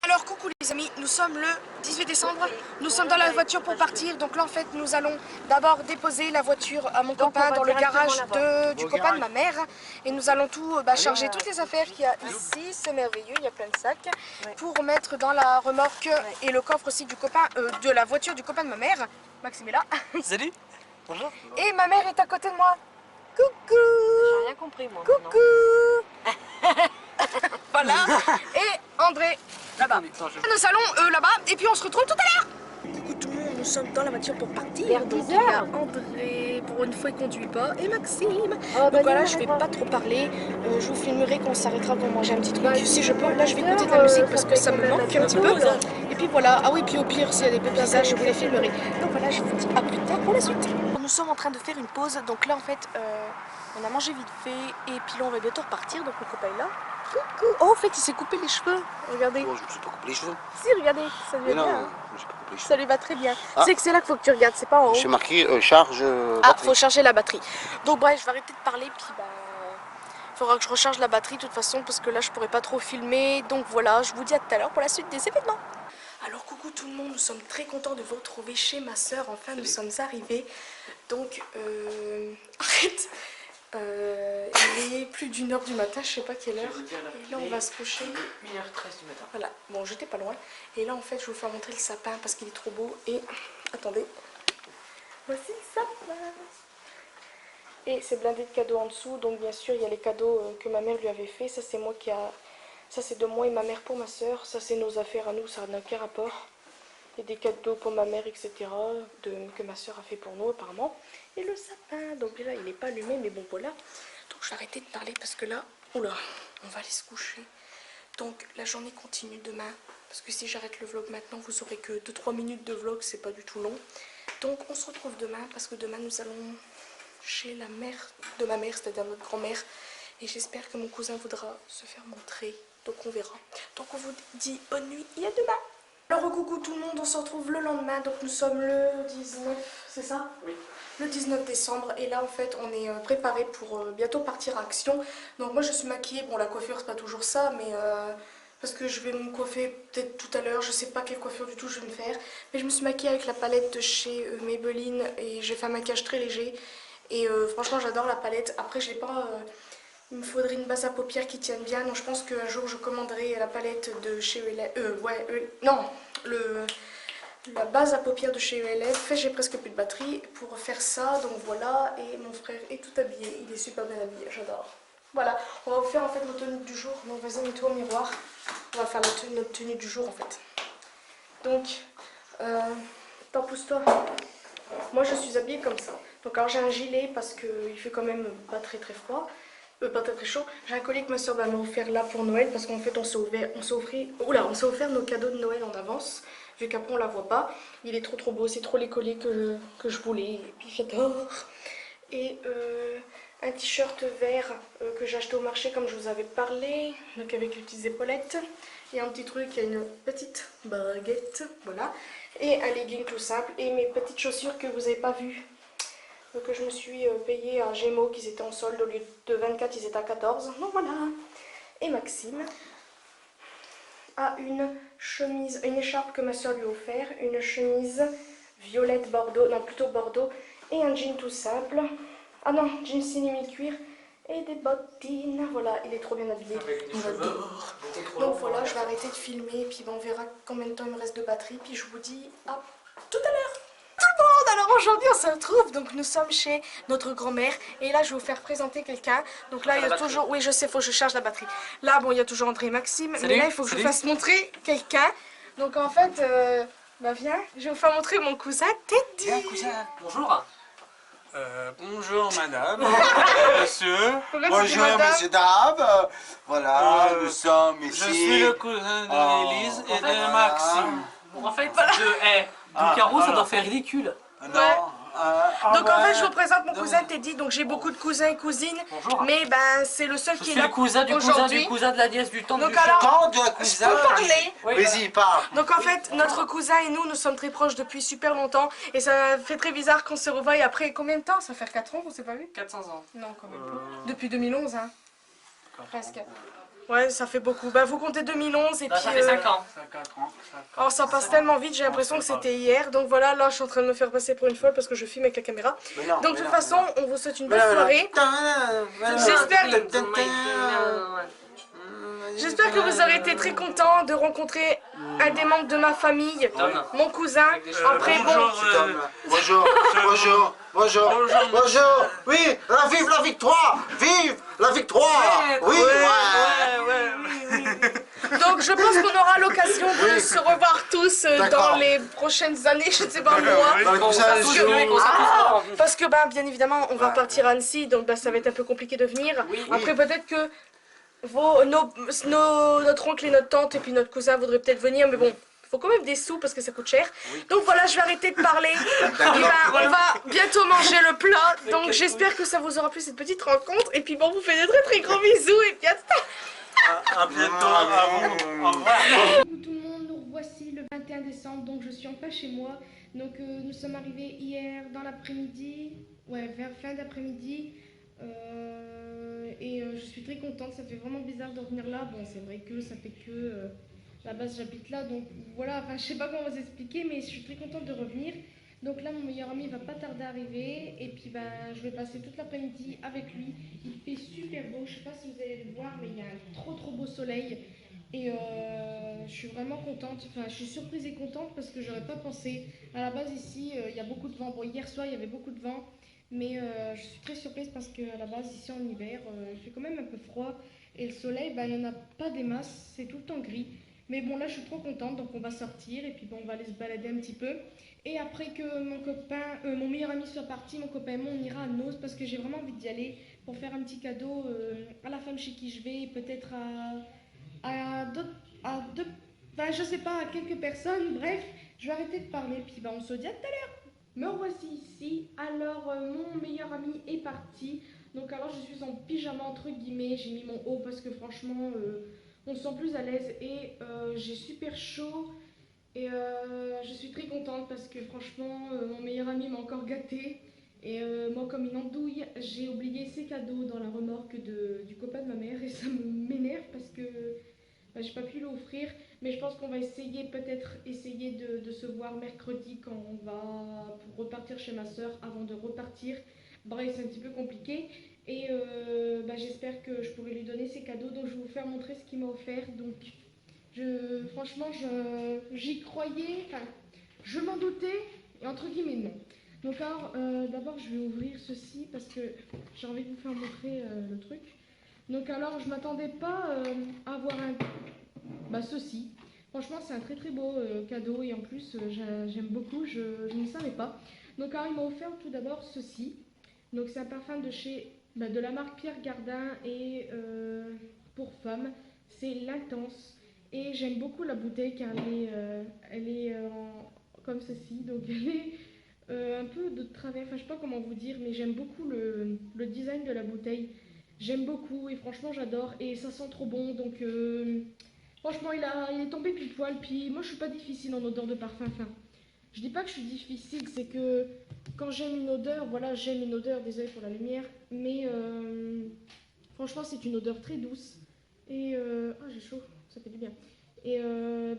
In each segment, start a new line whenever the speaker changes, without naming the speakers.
Alors coucou les amis, nous sommes le 18 décembre, nous sommes dans la voiture pour partir. Donc là en fait nous allons d'abord déposer la voiture à mon copain dans le garage du copain de ma mère. Et nous allons tout charger toutes les affaires qu'il y a ici, c'est merveilleux, il y a plein de sacs. Pour mettre dans la remorque et le coffre aussi du copain, de la voiture du copain de ma mère. Maxime est là.
Salut. Bonjour.
Et ma mère est à côté de moi. Coucou.
J'ai rien compris moi.
Coucou. Voilà. Et André là-bas. Nous allons là-bas et puis on se retrouve tout à l'heure. Coucou tout le monde, nous sommes dans la voiture pour partir.
Vers
Donc
10
il y a
heures.
André, pour une fois il conduit pas, et Maxime.
Oh,
Donc voilà, je vais pas trop parler. Je vous filmerai quand on s'arrêtera pour manger un petit truc. Si je peux, là je vais écouter de la musique parce que ça me manque un petit peu. Et puis voilà, ah oui, puis au pire s'il y a des petits visages, je vous les filmerai. Donc voilà, je vous dis à plus tard pour la suite. Nous sommes en train de faire une pause, donc là en fait on a mangé vite fait et puis là on va bientôt repartir, donc mon copain est là. Coucou. Oh en fait il s'est coupé les cheveux, regardez.
Bon, je me suis pas coupé les cheveux.
Si regardez, ça lui
Mais
va
non,
bien. Hein.
je me suis pas coupé les cheveux.
Ça lui va très bien.
Ah.
C'est que c'est là qu'il faut que tu regardes, c'est pas en haut.
J'ai marqué charge
Ah,
batterie.
faut charger la batterie. Donc bref, je vais arrêter de parler, puis bah... faudra que je recharge la batterie de toute façon, parce que là je pourrais pas trop filmer. Donc voilà, je vous dis à tout à l'heure pour la suite des événements. Alors coucou tout le monde, nous sommes très contents de vous retrouver chez ma soeur. Enfin, nous sommes arrivés. Donc, arrête. Il est plus d'1h du matin, je sais pas quelle heure. Et là on va se coucher.
1h13 du matin.
Voilà, bon j'étais pas loin. Et là en fait je vais vous faire montrer le sapin parce qu'il est trop beau. Et attendez, voici le sapin. Et c'est blindé de cadeaux en dessous. Donc bien sûr il y a les cadeaux que ma mère lui avait fait. Ça c'est moi qui a... Ça c'est de moi et ma mère pour ma soeur. Ça c'est nos affaires à nous, ça n'a aucun rapport. Et des cadeaux pour ma mère, etc. Que ma soeur a fait pour nous apparemment. Et le sapin, donc là il n'est pas allumé, mais bon voilà. Donc je vais arrêter de parler parce que là, oula, on va aller se coucher. Donc la journée continue demain. Parce que si j'arrête le vlog maintenant, vous aurez que 2-3 minutes de vlog, c'est pas du tout long. Donc on se retrouve demain parce que demain nous allons chez la mère de ma mère, c'est-à-dire notre grand-mère. Et j'espère que mon cousin voudra se faire montrer. Donc on verra. Donc on vous dit bonne nuit et à demain. Alors coucou tout le monde, on se retrouve le lendemain, donc nous sommes le 19, c'est ça? Oui. Le 19 décembre, et là en fait on est préparé pour bientôt partir à Action. Donc moi je suis maquillée, bon la coiffure c'est pas toujours ça, mais parce que je vais me coiffer peut-être tout à l'heure, je sais pas quelle coiffure du tout je vais me faire. Mais je me suis maquillée avec la palette de chez Maybelline et j'ai fait un maquillage très léger. Et franchement j'adore la palette, après je l'ai pas... il me faudrait une base à paupières qui tienne bien, donc je pense qu'un jour je commanderai la palette de chez ELF, la base à paupières de chez ELF. J'ai presque plus de batterie pour faire ça, donc voilà. Et mon frère est tout habillé, il est super bien habillé, j'adore. Voilà, on va vous faire en fait notre tenue du jour, donc vas-y mets-toi au miroir. On va faire notre tenue du jour en fait. Donc, t'en pousse-toi. Moi je suis habillée comme ça. Donc alors j'ai un gilet parce qu'il fait quand même pas très froid. Pas très chaud. J'ai un collier que ma soeur va m'offrir offert là pour Noël parce qu'en fait on s'est offert nos cadeaux de Noël en avance, vu qu'après on la voit pas. Il est trop beau, c'est trop les colliers que je voulais, et puis j'adore. Et un t-shirt vert que j'ai acheté au marché comme je vous avais parlé, donc avec les petites épaulettes. Et un petit truc, il y a une petite baguette, voilà. Et un legging tout simple, et mes petites chaussures que vous n'avez pas vues. Que je me suis payé à Gémeaux, qu'ils étaient en solde, au lieu de 24 ils étaient à 14, donc voilà. Et Maxime a une chemise, une écharpe que ma soeur lui a offert, une chemise violette bordeaux, non plutôt bordeaux, et un jean tout simple, ah non, jean semi-cuir et des bottines. Voilà, il est trop bien habillé, on l'adore. Donc voilà, je vais arrêter de filmer, puis on verra combien de temps il me reste de batterie, puis je vous dis à tout à l'heure. Alors aujourd'hui on se retrouve, donc nous sommes chez notre grand-mère et là je vais vous faire présenter quelqu'un. Donc là il y a toujours, oui je sais, faut que je charge la batterie. Là bon il y a toujours André et Maxime, mais là il faut que je vous fasse montrer quelqu'un. Donc en fait, bah viens, je vais vous faire montrer mon cousin Teddy.
Viens, cousin.
Bonjour.
Bonjour madame, monsieur.
Bonjour messieurs, dames. Voilà, nous sommes ici.
Je suis le cousin de Élise et de Maxime.
Bon, en fait, du carreau, ça doit faire ridicule.
Non.
Donc en fait je vous présente mon cousin Teddy. Donc j'ai beaucoup de cousins et cousines.
Bonjour.
Mais ben c'est le seul
Je
qui est
suis
là
le cousin du cousin
aujourd'hui.
du cousin de la nièce du temps
Donc
du
alors,
Quand de
je
cousin.
peux parler.
Oui,
Vas-y, parle.
Donc en fait, notre cousin et nous sommes très proches depuis super longtemps. Et ça fait très bizarre qu'on se revoie après combien de temps? Ça fait 4 ans qu'on s'est pas vu?
400 ans.
Non, quand même pas. Depuis 2011, hein. Presque. Ouais, ça fait beaucoup. Bah, vous comptez 2011 et
Bah,
puis...
ça fait 5 ans.
4 ans.
Alors ça passe tellement vite, j'ai l'impression que c'était hier. Donc voilà, là je suis en train de me faire passer pour une folle parce que je filme avec la caméra. Donc de toute façon, on vous souhaite une bonne soirée. J'espère que vous aurez été très contents de rencontrer un des membres de ma famille, mon cousin. Après bon...
Bonjour, bonjour, bonjour, bonjour. Oui, vive la victoire, vive la victoire. Oui, ouais.
Donc je pense qu'on aura l'occasion de se revoir tous dans les prochaines années, je ne sais pas moi. Parce que bah, bien évidemment on va partir à Annecy, donc bah, ça va être un peu compliqué de venir. Après peut-être que notre oncle et notre tante et puis notre cousin voudraient peut-être venir, mais bon, il faut quand même des sous parce que ça coûte cher. Donc voilà, je vais arrêter de parler. Et ben, on va bientôt manger le plat, donc j'espère que ça vous aura plu cette petite rencontre. Et puis bon, vous faites de très très gros bisous et puis
À bientôt, à vous. Au revoir.
Coucou tout le monde, nous revoici le 21 décembre, donc je suis enfin chez moi. Donc nous sommes arrivés hier dans l'après-midi, ouais, vers fin d'après-midi. Je suis très contente, ça fait vraiment bizarre de revenir là. Bon, c'est vrai que ça fait que à la base j'habite là, donc voilà, enfin je sais pas comment vous expliquer, mais je suis très contente de revenir. Donc là mon meilleur ami va pas tarder à arriver et puis ben je vais passer toute l'après-midi avec lui. Il fait super beau, je sais pas si vous allez le voir, mais il y a un trop beau soleil et je suis vraiment contente, enfin je suis surprise et contente parce que j'aurais pas pensé. À la base ici il y a beaucoup de vent, bon hier soir il y avait beaucoup de vent, mais je suis très surprise parce qu'à la base ici en hiver il fait quand même un peu froid et le soleil ben, il n'y en a pas des masses, c'est tout le temps gris. Mais bon là je suis trop contente, donc on va sortir et puis bon, on va aller se balader un petit peu. Et après que mon meilleur ami soit parti, mon copain et moi on ira à Noz parce que j'ai vraiment envie d'y aller pour faire un petit cadeau à la femme chez qui je vais, peut-être enfin je sais pas, à quelques personnes. Bref, je vais arrêter de parler puis on se dit à tout à l'heure. Me revoici ici. Alors mon meilleur ami est parti, donc alors je suis en pyjama entre guillemets, j'ai mis mon haut parce que franchement on se sent plus à l'aise et j'ai super chaud et je suis très contente parce que franchement mon meilleur ami m'a encore gâtée et moi comme une andouille j'ai oublié ses cadeaux dans la remorque du copain de ma mère et ça m'énerve parce que bah, j'ai pas pu l'offrir, mais je pense qu'on va peut-être essayer de se voir mercredi quand on va repartir chez ma soeur avant de repartir. Bref, c'est un petit peu compliqué. Et bah, j'espère que je pourrai lui donner ses cadeaux. Donc je vais vous faire montrer ce qu'il m'a offert. Donc franchement, j'y croyais, enfin, je m'en doutais, et entre guillemets non. Donc alors, d'abord je vais ouvrir ceci parce que j'ai envie de vous faire montrer le truc. Donc alors, je m'attendais pas à avoir ceci. Franchement, c'est un très beau cadeau et en plus, j'aime beaucoup, je ne savais pas. Donc alors, il m'a offert tout d'abord ceci. Donc c'est un parfum de la marque Pierre Cardin et pour femmes, c'est l'Intense. Et j'aime beaucoup la bouteille car elle est comme ceci. Donc elle est un peu de travers, enfin je sais pas comment vous dire, mais j'aime beaucoup le design de la bouteille. J'aime beaucoup et franchement j'adore et ça sent trop bon, donc franchement il est tombé pile poil. Puis moi je suis pas difficile en odeur de parfum, enfin je dis pas que je suis difficile, c'est que quand j'aime une odeur, voilà, j'aime une odeur, désolé pour la lumière, mais franchement c'est une odeur très douce et j'ai chaud, ça fait du bien. Et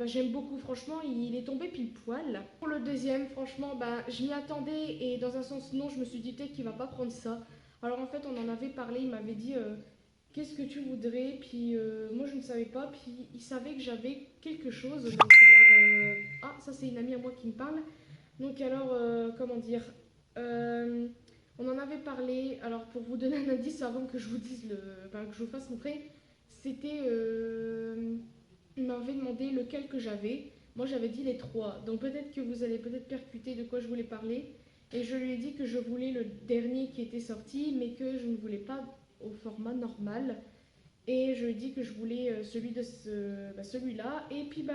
j'aime beaucoup, franchement il est tombé pile poil. Pour le deuxième, franchement je m'y attendais et dans un sens non, je me suis dit peut-être qu'il va pas prendre ça. Alors en fait on en avait parlé, il m'avait dit qu'est-ce que tu voudrais, puis moi je ne savais pas, puis il savait que j'avais quelque chose, donc alors ça c'est une amie à moi qui me parle. Donc alors comment dire, on en avait parlé. Alors pour vous donner un indice avant que je vous dise que je vous fasse montrer, c'était il m'avait demandé lequel que j'avais. Moi j'avais dit les trois, donc peut-être que vous allez peut-être percuter de quoi je voulais parler. Et je lui ai dit que je voulais le dernier qui était sorti, mais que je ne voulais pas au format normal. Et je lui ai dit que je voulais celui-là. Et puis,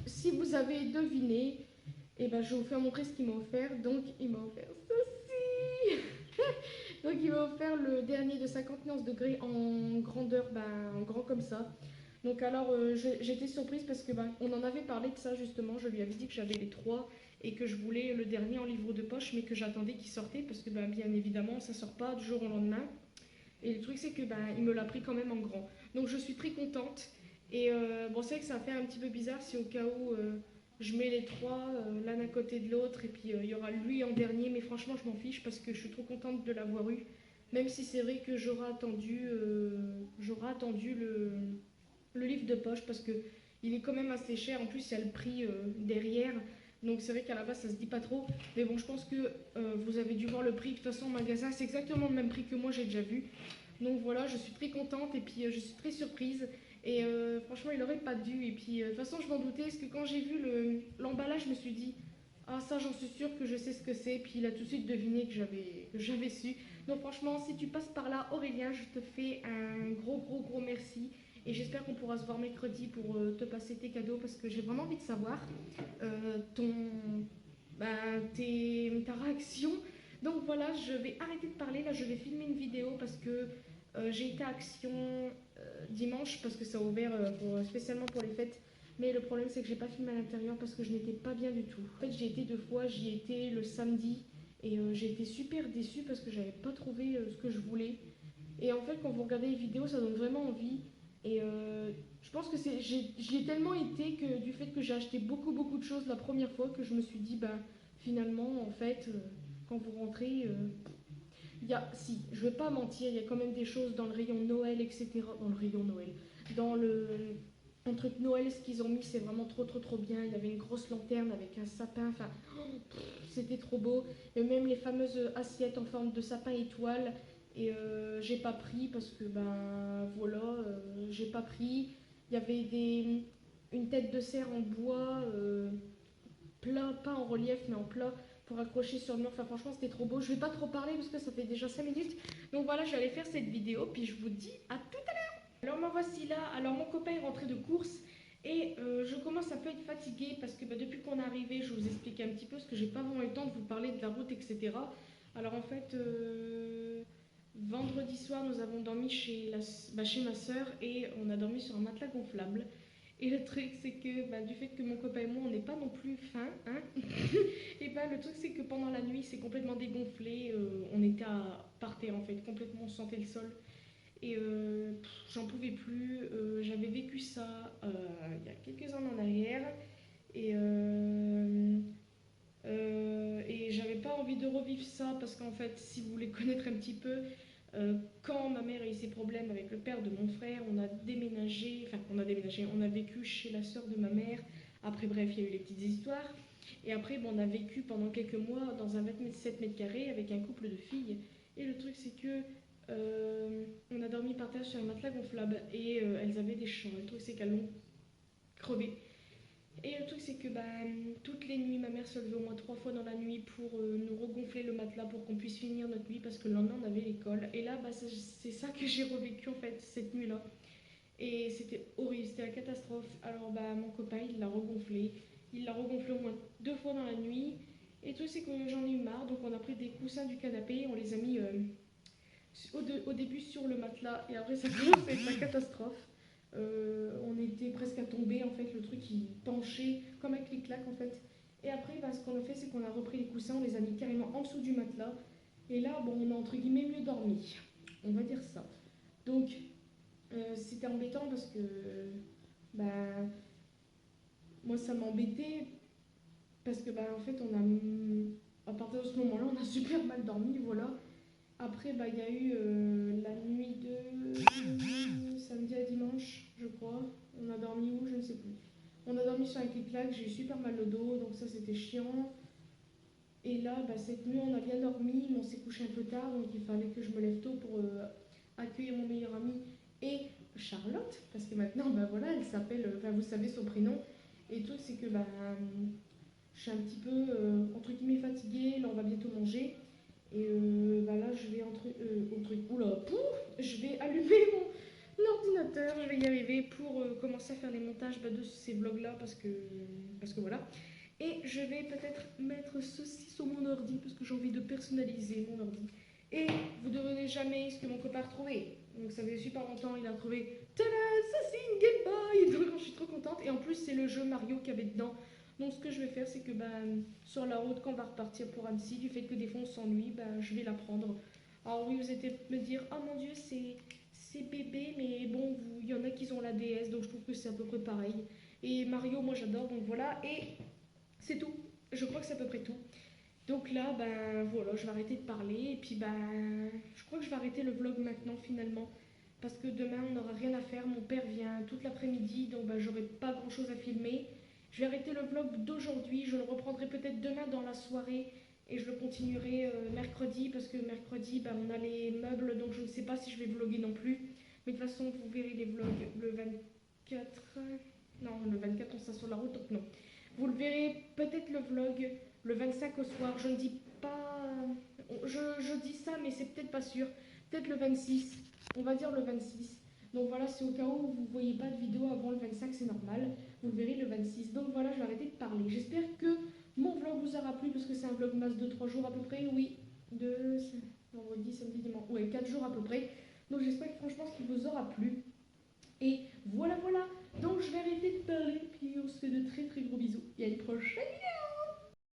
si vous avez deviné, et je vais vous faire montrer ce qu'il m'a offert. Donc, il m'a offert ceci. Donc, il m'a offert le dernier de 50 degrés en grandeur, en grand comme ça. Donc, alors, j'étais surprise parce que on en avait parlé de ça justement. Je lui avais dit que j'avais les trois et que je voulais le dernier en livre de poche, mais que j'attendais qu'il sortait parce que bien évidemment ça sort pas du jour au lendemain. Et le truc c'est que il me l'a pris quand même en grand. Donc je suis très contente. Et bon, c'est vrai que ça fait un petit peu bizarre si au cas où je mets les trois l'un à côté de l'autre et puis il y aura lui en dernier. Mais franchement, je m'en fiche parce que je suis trop contente de l'avoir eu. Même si c'est vrai que j'aurai attendu le livre de poche parce que il est quand même assez cher. En plus, il y a le prix derrière. Donc c'est vrai qu'à la base, ça se dit pas trop. Mais bon, je pense que vous avez dû voir le prix. De toute façon, au magasin, c'est exactement le même prix que moi, j'ai déjà vu. Donc voilà, je suis très contente et puis je suis très surprise. Et franchement, il aurait pas dû. Et puis de toute façon, je m'en doutais parce que quand j'ai vu l'emballage, je me suis dit, ah ça, j'en suis sûre que je sais ce que c'est. Puis il a tout de suite deviné que j'avais su. Donc franchement, si tu passes par là, Aurélien, je te fais un gros merci. Et j'espère qu'on pourra se voir mercredi pour te passer tes cadeaux parce que j'ai vraiment envie de savoir ton, ta réaction. Donc voilà, je vais arrêter de parler. Là, je vais filmer une vidéo parce que j'ai été à Action dimanche parce que ça a ouvert spécialement pour les fêtes. Mais le problème, c'est que j'ai pas filmé à l'intérieur parce que je n'étais pas bien du tout. En fait, j'ai été 2 fois. J'y étais le samedi et j'ai été super déçue parce que j'avais pas trouvé ce que je voulais. Et en fait, quand vous regardez les vidéos, ça donne vraiment envie. Et je pense que j'y ai tellement été que du fait que j'ai acheté beaucoup de choses la première fois que je me suis dit, bah finalement, en fait, quand vous rentrez, si, je vais pas mentir, il y a quand même des choses dans le rayon Noël, etc. Dans le rayon Noël. Dans un truc Noël, ce qu'ils ont mis, c'est vraiment trop bien. Il y avait une grosse lanterne avec un sapin, enfin, c'était trop beau. Et même les fameuses assiettes en forme de sapin étoile. Et j'ai pas pris parce que, ben voilà, j'ai pas pris. Il y avait une tête de cerf en bois, plat, pas en relief, mais en plat, pour accrocher sur le mur. Enfin, franchement, c'était trop beau. Je vais pas trop parler parce que ça fait déjà 5 minutes. Donc voilà, j'allais faire cette vidéo, puis je vous dis à tout à l'heure. Alors, me voici là. Alors, mon copain est rentré de course. Et je commence un peu à être fatiguée parce que depuis qu'on est arrivé, je vous explique un petit peu parce que j'ai pas vraiment eu le temps de vous parler de la route, etc. Alors en fait, vendredi soir, nous avons dormi chez ma soeur et on a dormi sur un matelas gonflable. Et le truc, c'est que du fait que mon copain et moi, on n'est pas non plus fins, hein, et le truc, c'est que pendant la nuit, c'est complètement dégonflé. On était par terre en fait, complètement, on sentait le sol. Et j'en pouvais plus. J'avais vécu ça il y a quelques années en arrière. Et, j'avais pas envie de revivre ça parce qu'en fait, si vous voulez connaître un petit peu, quand ma mère a eu ses problèmes avec le père de mon frère, on a déménagé, on a vécu chez la sœur de ma mère. Après, bref, il y a eu les petites histoires. Et après, on a vécu pendant quelques mois dans un 27 mètres carrés avec un couple de filles. Et le truc, c'est que on a dormi par terre sur un matelas gonflable et elles avaient des champs. Le truc, c'est qu'elles l'ont crevé. Et le truc, c'est que toutes les nuits, ma mère se levait au moins 3 fois dans la nuit pour nous regonfler le matelas pour qu'on puisse finir notre nuit parce que le lendemain, on avait l'école. Et là, c'est ça que j'ai revécu en fait, cette nuit-là. Et c'était horrible, c'était la catastrophe. Alors, mon copain, il l'a regonflé. Il l'a regonflé au moins 2 fois dans la nuit. Et le truc, c'est que j'en ai eu marre. Donc, on a pris des coussins du canapé, on les a mis au début sur le matelas. Et après, ça commence à être la catastrophe. On était presque à tomber en fait, le truc il penchait comme un clic-clac en fait. Et après, ce qu'on a fait, c'est qu'on a repris les coussins, on les a mis carrément en dessous du matelas. Et là, on a entre guillemets mieux dormi, on va dire ça. Donc, c'était embêtant parce que, moi ça m'embêtait parce que, en fait, à partir de ce moment-là, on a super mal dormi, voilà. Après, il y a eu la nuit de samedi à dimanche, je crois. On a dormi où? Je ne sais plus. On a dormi sur un clic-clac, j'ai eu super mal au dos, donc ça c'était chiant. Et là, cette nuit, on a bien dormi, mais on s'est couché un peu tard, donc il fallait que je me lève tôt pour accueillir mon meilleur ami et Charlotte, parce que maintenant, voilà, elle s'appelle, vous savez son prénom. Et le truc, c'est que je suis un petit peu, entre guillemets, fatiguée, là on va bientôt manger. Et là, je vais je vais allumer mon ordinateur, je vais y arriver pour commencer à faire les montages de ces vlogs-là parce que voilà. Et je vais peut-être mettre ceci sur mon ordi parce que j'ai envie de personnaliser mon ordi. Et vous ne devinez jamais ce que mon copain a retrouvé. Donc ça fait super longtemps, il a trouvé tada, ça c'est une Game Boy. Donc je suis trop contente. Et en plus, c'est le jeu Mario qu'il y avait dedans. Donc ce que je vais faire, c'est que sur la route, quand on va repartir pour Annecy, du fait que des fois on s'ennuie, je vais la prendre. Alors oui, vous allez me dire, oh mon dieu, c'est bébé, mais bon, il y en a qui ont la DS, donc je trouve que c'est à peu près pareil. Et Mario, moi j'adore, donc voilà, et c'est tout. Je crois que c'est à peu près tout. Donc là, ben voilà, je vais arrêter de parler, et puis ben, je crois que je vais arrêter le vlog maintenant finalement. Parce que demain, on n'aura rien à faire, mon père vient toute l'après-midi, donc ben, j'aurai pas grand-chose à filmer. Je vais arrêter le vlog d'aujourd'hui, je le reprendrai peut-être demain dans la soirée, et je le continuerai mercredi, parce que mercredi, ben, on a les meubles, donc je ne sais pas si je vais vlogger non plus. Mais de toute façon, vous verrez les vlogs le 24... Non, le 24, on sera sur la route, donc non. Vous le verrez peut-être le vlog le 25 au soir, je ne dis pas... Je dis ça, mais c'est peut-être pas sûr. Peut-être le 26, on va dire le 26. Donc voilà, c'est au cas où vous ne voyez pas de vidéo avant le 25, c'est normal. Vous le verrez le 26. Donc voilà, je vais arrêter de parler. J'espère que mon vlog vous aura plu, parce que c'est un vlog masse de 3 jours à peu près, oui. De vendredi, samedi, dimanche, ouais, 4 jours à peu près. Donc j'espère que franchement qu'il vous aura plu. Et voilà, voilà. Donc je vais arrêter de parler, puis on se fait de très très gros bisous. Et à une prochaine vidéo.